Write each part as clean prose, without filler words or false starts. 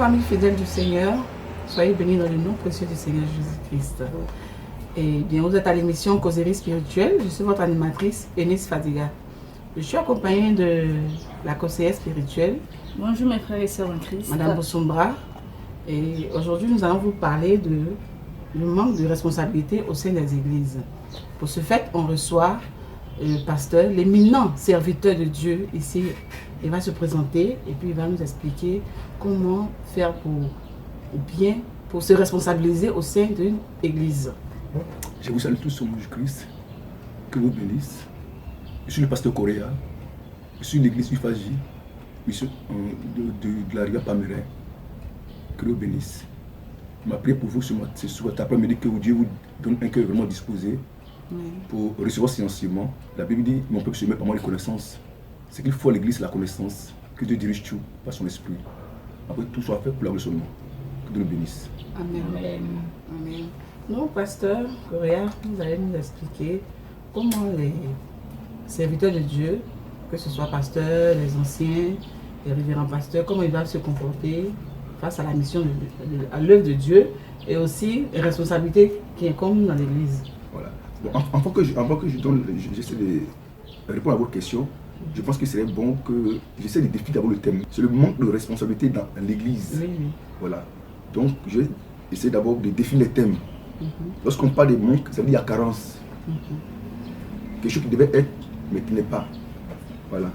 amis fidèles du Seigneur, soyez bénis dans le nom précieux du Seigneur Jésus-Christ. Et bien, vous êtes à l'émission Causerie spirituelle. Je suis votre animatrice, Eunice Fadiga. Je suis accompagnée de la conseillère spirituelle. Bonjour mes frères et sœurs en Christ. Madame Boussombra. Et aujourd'hui, nous allons vous parler du manque de responsabilité au sein des églises. Pour ce fait, on reçoit le pasteur, l'éminent serviteur de Dieu ici. Il va se présenter et puis il va nous expliquer comment faire pour se responsabiliser au sein d'une église. Je vous salue tous au nom de Christ. Que vous bénisse. Je suis le pasteur Correa. Je suis l'église UFAJ. Je suis de la rivière Pamerin. Que vous bénisse. Je m'appelle pour vous ce soir. Après-midi que Dieu vous donne un cœur vraiment disposé pour recevoir ces enseignements. La Bible dit mon peuple se met par moi les connaissances. Ce qu'il faut à l'église, c'est la connaissance. Que Dieu dirige tout par son esprit. Après tout soit fait pour la gloire de son nom. Que Dieu nous bénisse. Amen. Amen. Nous, pasteur Correa, vous allez nous expliquer comment les serviteurs de Dieu, que ce soit pasteurs, les anciens, les révérends pasteurs, comment ils doivent se comporter face à la mission, à l'œuvre de Dieu et aussi les responsabilités qui incombent dans l'église. Voilà. Bon, avant que j'essaie de répondre à votre question, je pense que serait bon que j'essaie de définir d'abord le thème. C'est le manque de responsabilité dans l'église. Oui. Voilà. Donc, je vais essayer d'abord de définir les thèmes. Lorsqu'on parle de manque, ça veut dire qu'il y a carence. Quelque chose qui devait être, mais qui n'est pas. Voilà.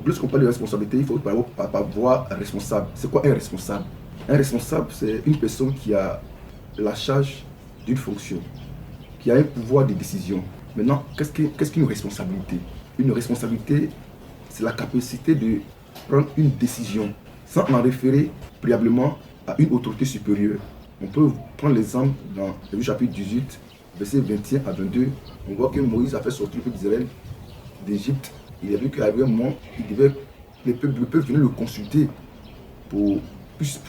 Lorsqu'on parle de responsabilité, il faut d'abord voir un responsable. C'est quoi un responsable? Un responsable, c'est une personne qui a la charge d'une fonction, qui a un pouvoir de décision. Maintenant, qu'est-ce qu'une responsabilité? Une responsabilité, c'est la capacité de prendre une décision sans en référer préalablement à une autorité supérieure. On peut prendre l'exemple dans le chapitre 18, verset 21 à 22. On voit que Moïse a fait sortir le peuple d'Israël d'Égypte. Il a vu qu'à un moment, le peuple venait le consulter pour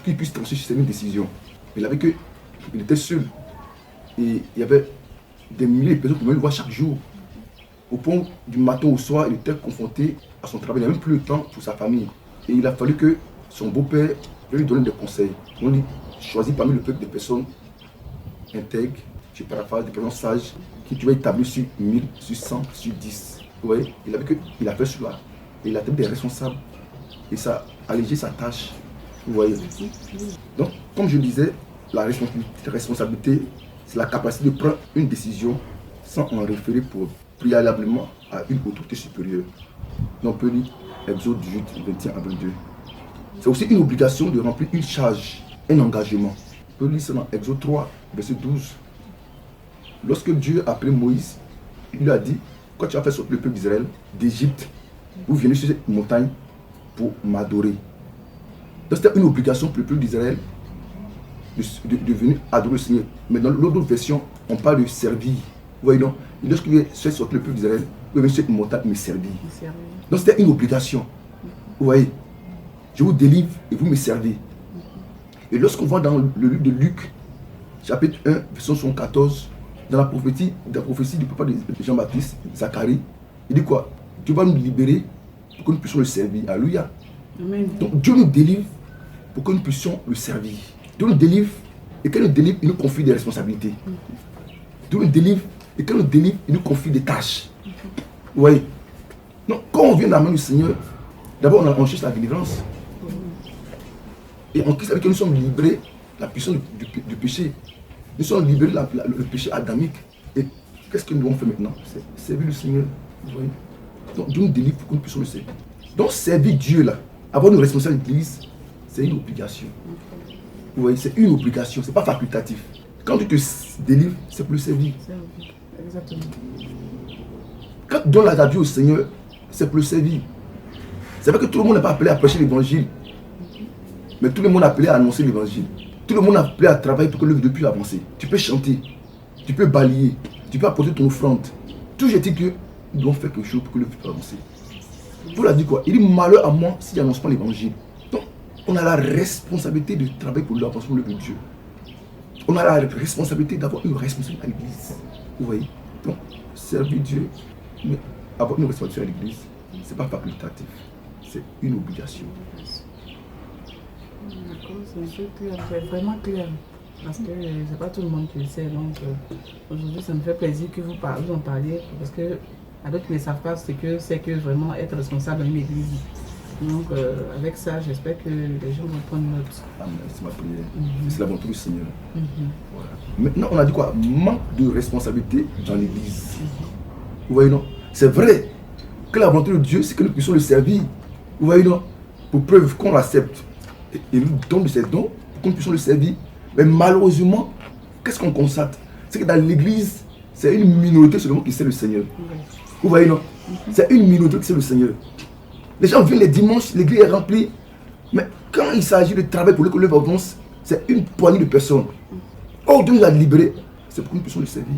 qu'il puisse trancher certaines décisions. Il avait qu'il était seul. Et il y avait des milliers de personnes qui venaient le voir chaque jour. Au point du matin au soir, il était confronté à son travail. Il n'avait même plus le temps pour sa famille. Et il a fallu que son beau-père lui donne des conseils. On dit, choisis parmi le peuple des personnes intègres, je paraphrase, des personnes sages, qui tu vas établir sur 1000, sur 100, sur 10. Oui, il a fait cela. Et il a été des responsables. Et ça a allégé sa tâche. Vous voyez. Donc, comme je disais, la responsabilité, c'est la capacité de prendre une décision sans en référer préalablement à une autorité supérieure. Donc, on peut lire Exode 18, 21 à 22. C'est aussi une obligation de remplir une charge, un engagement. On peut lire ça dans Exode 3, verset 12. Lorsque Dieu a appelé Moïse, il lui a dit, quand tu as fait sortir le peuple d'Israël d'Égypte, vous venez sur cette montagne pour m'adorer. Donc c'était une obligation pour le peuple d'Israël de venir adorer le Seigneur. Mais dans l'autre version, on parle de servir. Vous voyez donc, lorsque vous faites sortir le peuple d'Israël, vous venez sur cette montagne me servir. Donc c'était une obligation. Vous voyez, je vous délivre et vous me servez. Et lorsqu'on voit dans le livre de Luc, chapitre 1, verset 74, dans la prophétie du papa de Jean-Baptiste, Zacharie, il dit quoi? Dieu va nous libérer pour que nous puissions le servir. Alléluia. Amen. Donc Dieu nous délivre pour que nous puissions le servir. Dieu nous délivre et quand nous délivre, il nous confie des responsabilités. Dieu nous délivre et quand nous délivre, il nous confie des tâches. Vous voyez? Donc quand on vient dans la main du Seigneur, d'abord on cherche la délivrance. Et en Christ, avec nous sommes libérés la puissance du péché. Nous sommes libérés le péché adamique. Et qu'est-ce que nous devons faire maintenant? C'est servir le Seigneur. Vous voyez? Donc Dieu nous délivre pour que nous puissions le servir. Donc servir Dieu là, avoir une responsabilité de l'Église, c'est une obligation. Vous voyez, c'est une obligation, c'est pas facultatif. Quand tu te délivres, c'est pour le servir. Exactement. Quand tu donnes la vie au Seigneur, c'est pour le servir. C'est vrai que tout le monde n'est pas appelé à prêcher l'évangile. Mais tout le monde est appelé à annoncer l'évangile. Tout le monde est appelé à travailler pour que l'œuvre de Dieu puisse avancer. Tu peux chanter, tu peux balayer, tu peux apporter ton offrande. Toujours est-il que nous devons faire quelque chose pour que l'œuvre puisse avancer. Paul a dit quoi? Il dit malheur à moi si j'annonce pas l'évangile. Donc, on a la responsabilité de travailler pour l'avancement de Dieu. On a la responsabilité d'avoir une responsabilité à l'église. Vous voyez? Donc, servir Dieu, mais avoir une responsabilité à l'église, ce n'est pas facultatif. c'est une obligation. D'accord, c'est clair, c'est vraiment clair. Parce que c'est pas tout le monde qui le sait. Donc aujourd'hui, ça me fait plaisir que vous en parliez. Parce que à d'autres qui ne savent pas ce que c'est que vraiment être responsable d'une église. Donc avec ça, j'espère que les gens vont prendre note. Amen, c'est ma prière. C'est la volonté du Seigneur. Voilà. Maintenant, on a dit quoi? Manque de responsabilité dans l'église. Vous voyez, non? C'est vrai que la volonté de Dieu, c'est que nous puissions le servir. Vous voyez, non? Pour preuve qu'on l'accepte. Et nous donne de ses dons pour que nous puissions le servir. Mais malheureusement, qu'est-ce qu'on constate? C'est que dans l'église, c'est une minorité seulement qui sait le Seigneur. Vous voyez, non? C'est une minorité qui sait le Seigneur. Les gens viennent les dimanches, l'église est remplie. Mais quand il s'agit de travail pour que l'œuvre avance, c'est une poignée de personnes. Or, Dieu nous a libérés. C'est pour que nous puissions le servir.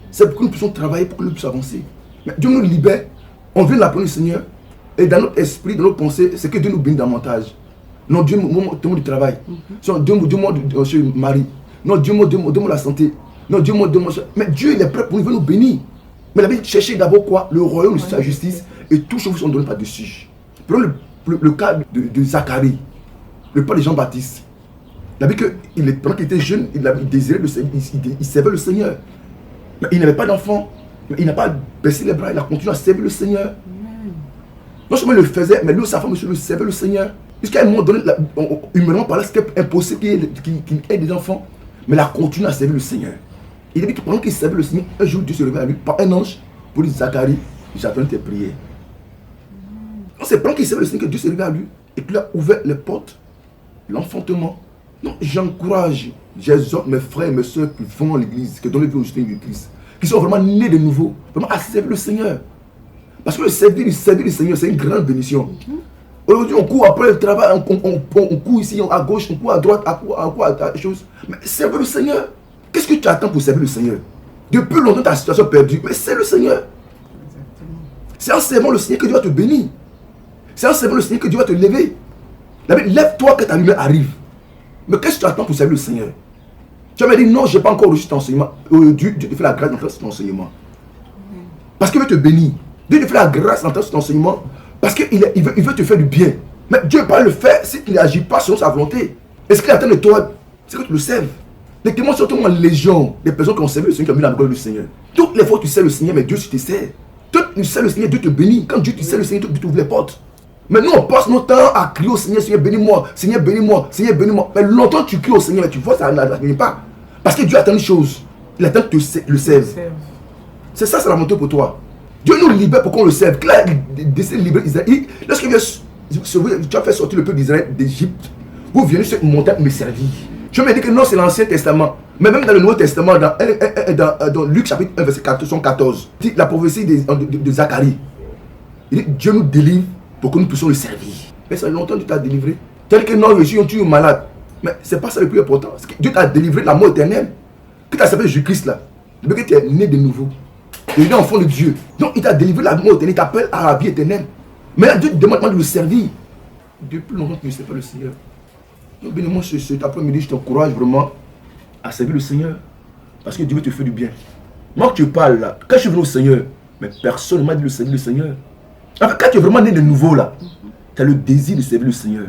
C'est pour que nous puissions travailler pour que nous puissions avancer. Mais Dieu nous libère. On vient de l'appeler le Seigneur. Et dans notre esprit, dans nos pensées, c'est que Dieu nous bénit davantage. Non, Dieu me demande du travail. Dieu me demande de mari. Non, Dieu me demande la santé. Non, Dieu me demande. Mais Dieu, il est prêt pour nous bénir. Mais la Bible cherchait d'abord quoi? Le royaume de sa justice. Et toutes choses sont données par-dessus. Prenons le cas de Zacharie, le père de Jean-Baptiste. Il a vu que pendant qu'il était jeune, il désirait il servait le Seigneur. Mais il n'avait pas d'enfant. Il n'a pas baissé les bras, il a continué à servir le Seigneur. Non seulement il le faisait, mais lui et sa femme aussi le servaient le Seigneur. Jusqu'à un moment donné, humainement parlant, c'était impossible qu'il ait des enfants. Mais il a continué à servir le Seigneur. Il a dit que pendant qu'il servait le Seigneur, un jour Dieu se réveille à lui par un ange pour dire: Zacharie, j'attends tes prières. C'est pendant qu'il servait le Seigneur que Dieu se réveille à lui et qu'il a ouvert les portes, l'enfantement. Donc j'encourage, j'exhorte mes frères et mes soeurs qui font l'église, qui donnent le vie au Seigneur du Christ, qui sont vraiment nés de nouveau, vraiment à servir le Seigneur. Parce que le servir le Seigneur, c'est une grande bénédiction. Aujourd'hui, on court après le travail, on court ici à gauche, on court à droite, on court à chose. Mais servir le Seigneur, qu'est-ce que tu attends pour servir le Seigneur? Depuis longtemps, ta situation est perdue, mais c'est le Seigneur. C'est en servant le Seigneur que Dieu va te bénir. C'est en servant le Seigneur que Dieu va te lever. Lève-toi que ta lumière arrive. Mais qu'est-ce que tu attends pour servir le Seigneur? Tu vas me dire: non, je n'ai pas encore reçu ton enseignement. Dieu te fait la grâce d'entrer sur ton enseignement. Parce qu'il veut te bénir. Dieu te fait la grâce d'entrer sur ton enseignement. Parce qu'il veut te faire du bien. Mais Dieu ne peut pas le faire s'il n'agit pas selon sa volonté. Et ce qu'il attend de toi, c'est que tu le serves. Les témoins sont tellement légion des personnes qui ont servi le Seigneur, qui ont mis la gloire du Seigneur. Toutes les fois tu sers le Seigneur, mais Dieu tu te sers. Quand tu sers le Seigneur, Dieu te bénit. Quand Dieu te sert le Seigneur, Dieu t'ouvre les portes. Mais nous, on passe notre temps à crier au Seigneur: Seigneur, bénis-moi, Seigneur, bénis-moi, Seigneur, bénis-moi. Mais longtemps tu cries au Seigneur, mais tu vois, ça n'arrive pas. Parce que Dieu attend une chose. Il attend que tu le serves. C'est ça, c'est la volonté pour toi. Dieu nous libère pour qu'on le serve. Qu'il a décidé de libérer Israël. Lorsqu'il vient, tu as fait sortir le peuple d'Israël d'Égypte, vous venez sur une montagne me servir. Je me dis que non, c'est l'Ancien Testament. Mais même dans le Nouveau Testament, dans Luc chapitre 1, verset 14, la prophétie de Zacharie, il dit: Dieu nous délivre pour que nous puissions le servir. Mais ça fait longtemps que Dieu t'a délivré. Tel que non, je suis un malade. Mais c'est pas ça le plus important. C'est que Dieu t'a délivré de la mort éternelle. Que tu as servi Jésus-Christ là. Depuis que tu es né de nouveau. Tu es enfant de Dieu. Donc il t'a délivré de la mort éternelle. Il t'appelle à la vie éternelle. Mais là, Dieu te demande de le servir. Depuis longtemps que tu ne sais pas le Seigneur. Donc bénis-moi cet après-midi, je t'encourage vraiment à servir le Seigneur. Parce que Dieu veut te faire du bien. Moi que tu parles là, quand je suis venu au Seigneur, mais personne ne m'a dit de servir le Seigneur. Enfin, quand tu es vraiment né de nouveau là, tu as le désir de servir le Seigneur.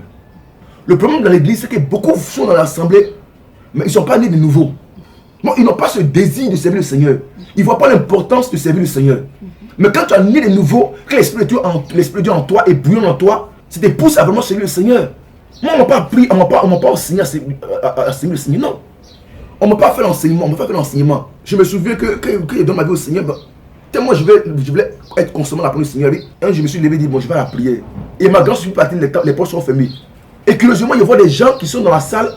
Le problème dans l'église, c'est que beaucoup sont dans l'assemblée, mais ils ne sont pas nés de nouveau. Non, ils n'ont pas ce désir de servir le Seigneur. Ils ne voient pas l'importance de servir le Seigneur. Mais quand tu es né de nouveau, que l'Esprit de Dieu en toi est bouillant en toi, ça te pousse à vraiment servir le Seigneur. Moi, on ne m'a pas appris, on ne m'a pas enseigné à servir le Seigneur, non. On ne m'a pas fait l'enseignement, on m'a pas fait l'enseignement. Je me souviens que quand je donne ma vie au Seigneur, tellement je voulais être consommé dans la parole du Seigneur. Un jour, je me suis levé et dit: bon, je vais à la prière. Et ma grande surprise, les portes sont fermées. Et curieusement, je vois des gens qui sont dans la salle,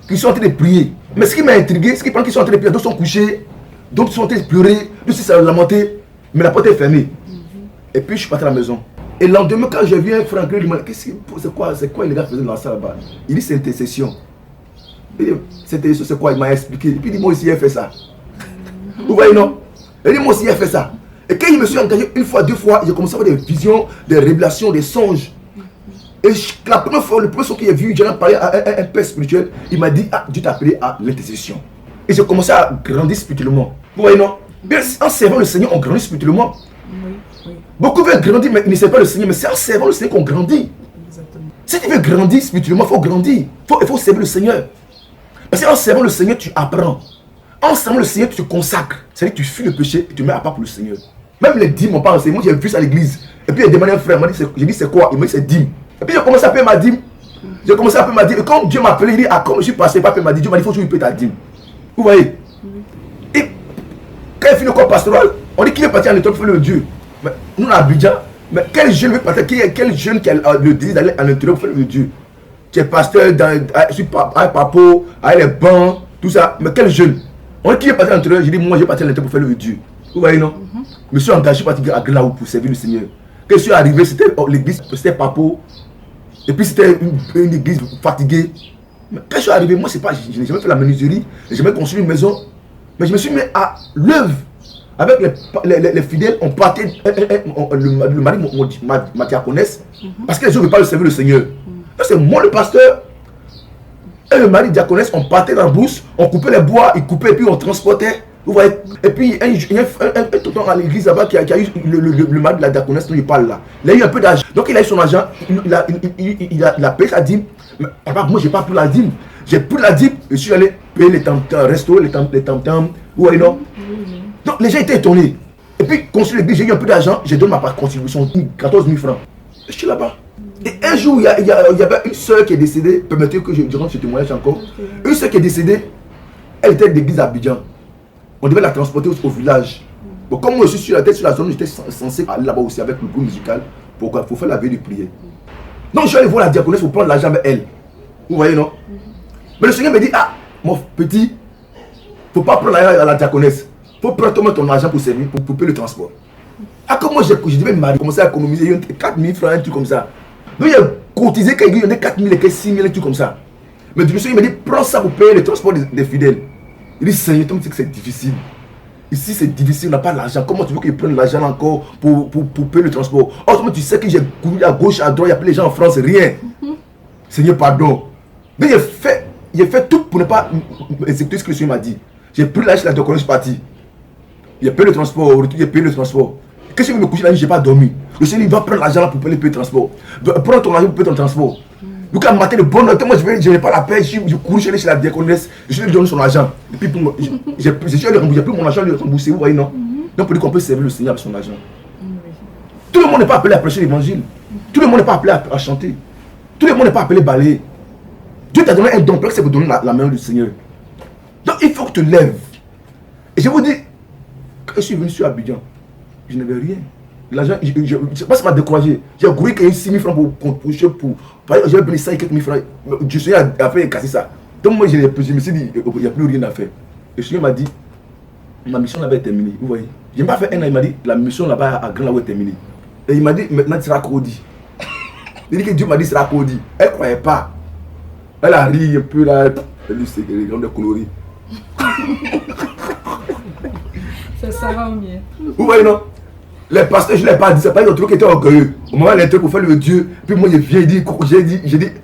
qui sont en train de prier. Mais ce qui m'a intrigué, c'est que pendant qu'ils sont en train de prier, d'autres sont couchés, d'autres sont en train de pleurer, d'autres sont lamentés, mais la porte est fermée. Et puis je suis parti à la maison. Et le lendemain, quand je viens, Franck, il me dit: c'est quoi les gars faisaient dans la salle là-bas? Il dit: c'est intercession. Il dit: c'est intercession, c'est quoi? Il m'a expliqué. Et puis il dit: moi aussi, il a fait ça. Vous voyez, non? Il dit: moi aussi, il a fait ça. Et quand je me suis engagé une fois, deux fois, j'ai commencé à avoir des visions, des révélations, des songes. Et la première fois, le premier son que j'ai vu, j'en ai parlé à un père spirituel. Il m'a dit: ah, Dieu t'a appelé à l'intercession. Et j'ai commencé à grandir spirituellement. Vous voyez, non? Bien, en servant le Seigneur, on grandit spirituellement. Beaucoup veulent grandir, mais ils ne servent pas le Seigneur. Mais c'est en servant le Seigneur qu'on grandit. Exactement. Si tu veux grandir spirituellement, il faut grandir. Il faut servir le Seigneur. Parce qu'en servant le Seigneur, tu apprends. En servant le Seigneur, tu te consacres. C'est-à-dire que tu fuis le péché et tu te mets à part pour le Seigneur. Même les dîmes, on parle. Moi, j'ai vu ça à l'église. Et puis il a demandé à un frère, j'ai dit c'est quoi? Il m'a dit c'est dîme. Et puis j'ai commencé à payer ma dîme. J'ai commencé à payer ma dîme. Et quand Dieu m'a appelé, il dit, ah, comme je suis passé, pas payer ma dîme. Dieu m'a dit, il faut toujours payer ta dîme. Vous voyez? Et quand il finit le corps pastoral, on dit qu'il est parti en étoile pour faire le Dieu. Mais nous, à Abidjan, mais quel jeune veut partir? Quel jeune qui a le désir d'aller à l'intérieur pour faire le Dieu? Tu es pasteur, avec Papo, avec les bancs, tout ça. Mais quel jeune? On dit qu'il est parti à l'intérieur. J'ai dit, moi, je vais partir à l'intérieur pour faire le Dieu. Vous voyez, non? Je me suis engagé parti à Glaou pour servir le Seigneur. Quand je suis arrivé, c'était l'église, c'était Papo. Et puis c'était une église fatiguée. Mais quand je suis arrivé, moi, c'est pas, je n'ai jamais fait la menuiserie, j'ai jamais construit une maison. Mais je me suis mis à l'œuvre. Avec les fidèles, on partait, le mari, ma diaconesse, parce que les gens ne veulent pas le servir le Seigneur. C'est moi le pasteur. Et le mari diaconesse, on partait dans la brousse, on coupait les bois, il coupait et puis on transportait. Vous voyez. Et puis il y a un tonton à l'église là-bas qui a eu le mari de la diaconesse dont il parle là. Il a eu un peu d'argent. Donc il a eu son argent, il a payé sa dîme. Mais moi j'ai pas pris la dîme. J'ai pris la dîme, je suis allé payer les tam-tams, restaurer les tam-tams. Vous voyez non? Donc les gens étaient étonnés. Et puis construire l'église, j'ai eu un peu d'argent, j'ai donné ma part de contribution, 14 000 francs. Je suis là-bas. Et un jour, il y avait une soeur qui est décédée. Permettez que je rentre ce témoignage encore. Une soeur qui est décédée, elle était d'église à Abidjan. On devait la transporter au village. Bon, comme moi je suis sur la tête sur la zone, j'étais censé aller là-bas aussi avec le groupe musical pour faire la veille de prière. Donc je suis allé voir la diaconesse pour prendre l'argent avec elle. Vous voyez non? Mais le Seigneur me dit, ah, mon petit, il ne faut pas prendre l'argent à la diaconesse. Il faut prendre ton argent pour servir, pour payer le transport. Ah, comme moi je devais me marier, commencer à économiser, il y a 4 000 francs, un truc comme ça. Donc il a cotisé qu'il y en a 4 000 et 6 000, un truc comme ça. Mais le Seigneur me dit, prends ça pour payer le transport des fidèles. Il dit, Seigneur, tu me dis que c'est difficile. Ici, c'est difficile, on n'a pas l'argent. Comment tu veux qu'ils prennent l'argent encore pour payer le transport? Oh, tu sais que j'ai couru à gauche, à droite, il y a plein de gens en France, rien. Seigneur, pardon. Mais il a fait tout pour ne pas exécuter ce que le Seigneur m'a dit. J'ai pris l'argent, la diaconesse, je suis parti. Il a payé le transport, au retour, il a payé le transport. Quand je vais me coucher la nuit, je n'ai pas dormi. Le Seigneur, il va prendre l'argent pour payer le transport. Prends ton argent pour payer ton transport. Donc à matin de bonne heure, moi je n'ai pas la paix, je cours chez la diaconesse, je lui donne son argent. Et puis j'ai pris mon argent, je l'ai remboursé, vous voyez non? Donc pour dire qu'on peut servir le Seigneur avec son argent. Tout le monde n'est pas appelé à prêcher l'évangile. Tout le monde n'est pas appelé à chanter. Tout le monde n'est pas appelé à balayer. Dieu t'a donné un don, c'est pour donner la main du Seigneur. Donc il faut que tu te lèves. Et je vous dis, quand je suis venu sur Abidjan, je n'avais rien. L'argent, je ne sais pas si ça m'a découragé. J'ai couru qu'il y a eu 6 000 francs pour j'avais pris 5 quelques mille francs. Je suis à faire casser ça. Donc moi, je me suis dit, il n'y a plus rien à faire. Et le Seigneur m'a dit, ma mission là-bas est terminée. Vous voyez. Je n'ai pas fait un an, il m'a dit, la mission là-bas à Grand Laou est terminée. Et il m'a dit, maintenant tu seras Cody. Il dit que Dieu m'a dit, tu seras Cody. Elle ne croyait pas. Elle a ri un peu là. Elle dit, c'est les grandes coloris. Ça va mieux. Vous voyez, non? Les pasteurs, je ne l'ai pas dit, c'est pas un truc qui était orgueilleux. Au moment où elle était pour faire le Dieu, puis moi je viens, j'ai dit,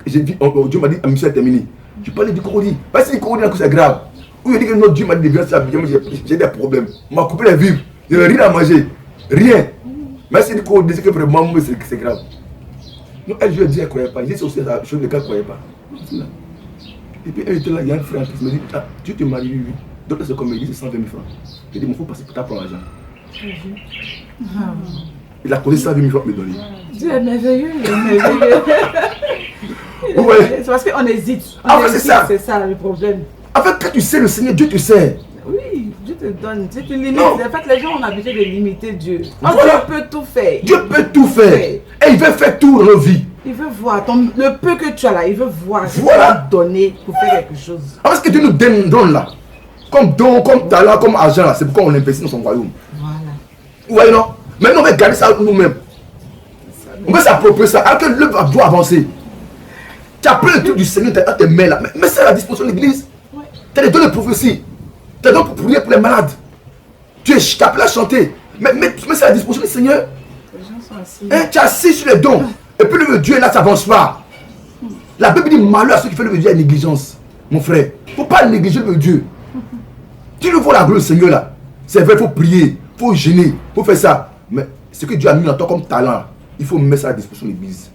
Dieu m'a dit, la mission est terminée. Je parlais du Cody. Parce que le Cody, c'est grave. Ou il dit que notre Dieu m'a dit de venir à Abidjan, j'ai des problèmes. On m'a coupé les vivres, je n'ai rien à manger. Rien. Mais c'est du Cody, c'est que vraiment, c'est grave. Donc elle, je lui ai dit, elle ne croyait pas. J'ai dit aussi la chose de qu'elle ne croyait pas. Et puis elle était là, il y a un frère qui me dit, ah, tu te maries, oui. Donc c'est comme il dit, c'est 120 000 francs. J'ai dit, il faut passer pour ta prendre l'argent. Il a causé 120 000 francs pour me donner. Dieu est merveilleux, il est merveilleux. Ouais. C'est parce qu'on hésite. C'est ça le problème. En fait, quand tu sais le Seigneur, Dieu te sait. Oui, Dieu te donne. Tu limites. En fait, les gens ont l'habitude de limiter Dieu. Voilà. Dieu peut tout faire. Dieu peut tout faire. Et il veut faire tout dans nos vies. Il veut voir le peu que tu as là. Il veut voir ce qu'il Voilà. va donner pour faire quelque chose. Parce que Dieu nous donne là. Comme don, comme talent, comme argent là. C'est pourquoi on investit dans son royaume. Voilà. Vous voyez non? Maintenant on va garder ça nous-mêmes. On va s'approprier ça. Alors que l'œuvre doit avancer. Tu as plein de trucs du Seigneur dans tes mains là. Mais c'est à la disposition de l'église. Ouais. Tu as les dons de prophétie. Tu as les dons pour prier pour les malades. Tu es appelé à chanter. Mais c'est à la disposition du Seigneur. Les gens sont assis. Hein, tu es assis sur les dons. Et puis le Dieu est là, ça avance pas. La Bible dit malheur à ceux qui font le Dieu à négligence. Mon frère, il ne faut pas négliger le Dieu. Tu nous vois la gloire du Seigneur là. C'est vrai, il faut prier, il faut gêner, il faut faire ça. Mais ce que Dieu a mis en toi comme talent, il faut mettre ça à la disposition de l'Église.